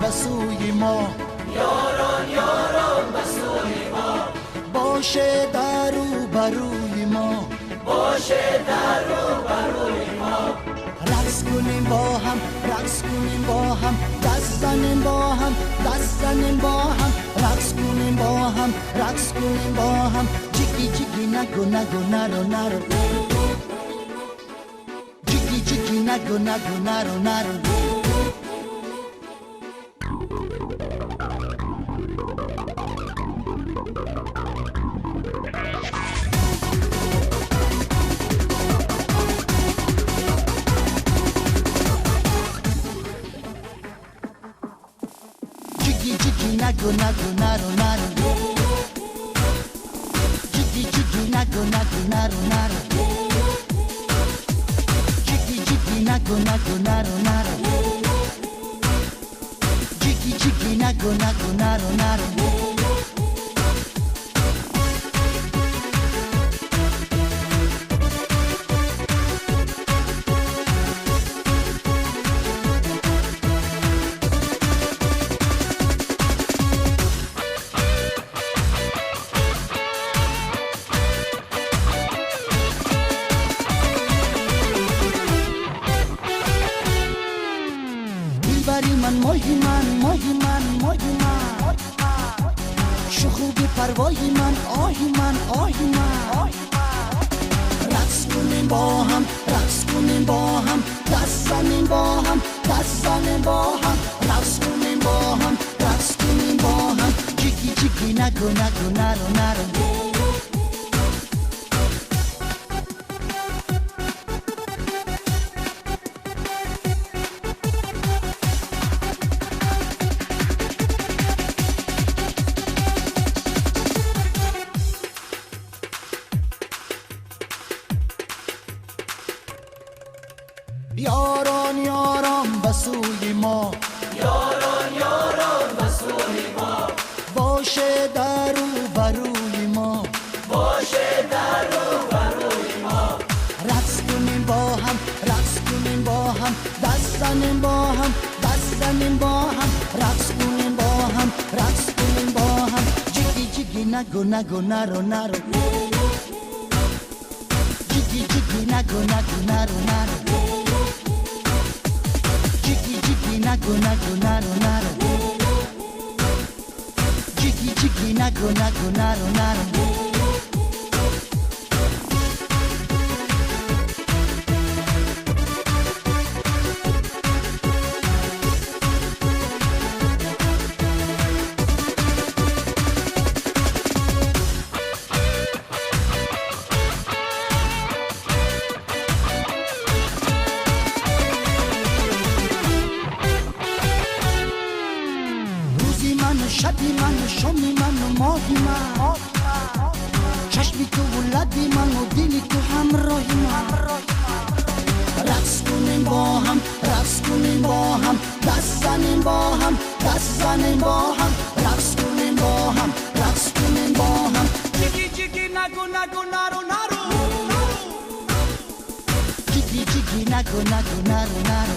به سوی ما، یاران یاران به سوی ما، باشه در رو بروی ما، باشه در رو بروی ما. رقص کنیم با هم، رقص کنیم با هم، دست زنیم با هم، دست زنیم با هم، رقص کنیم با هم، رقص کنیم با هم. جیگی جیگی نگو نگو نرو نرو، جیگی جیگی نگو نگو نرو نرو. Jiggy nago nago naro naro, jiggy jiggy nago nago naro naro, jiggy jiggy nago nago naro naro, jiggy jiggy nago nago naro naro. من ماهی من شخوب پروایی من آهی من آهی من. رقص کنیم با هم، رقص کنیم با هم، دست زنیم با هم، دست زنیم با هم، رقص کنیم با هم، رقص کنیم با هم. جیگی جیگی نگو نگو نرو نرو. یاران یاران به سوی ما، یاران یاران به سوی ما، باشه در رو بروی ما، باشه در رو بروی ما. رقص کنیم با هم، رقص کنیم با هم، دست زنیم با هم، دست زنیم با هم، رقص کنیم با هم، رقص کنیم با هم. جیگی جیگی نگو نگو نرو نرو، جیگی جیگی نگو نگو نرو نرو، nago nago naro naro, jiggy jiggy nago nago naro naro. شبی من شمی من و ماهی من، چشمی تو ولدی من و دلی تو همراهی من. رقص کنیم با هم، رقص کنیم با هم، دست زنیم با هم، دست زنیم با هم، رقص کنیم با هم، رقص کنیم با هم. جیگی جیگی نگو نگو نرو نرو، جیگی جیگی نگو نگو نرو نرو،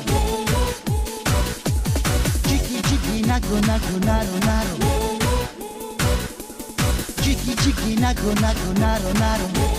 جیگی جیگی نگو نگو نرو نرو، جیگی جیگی نگو نگو نرو نرو.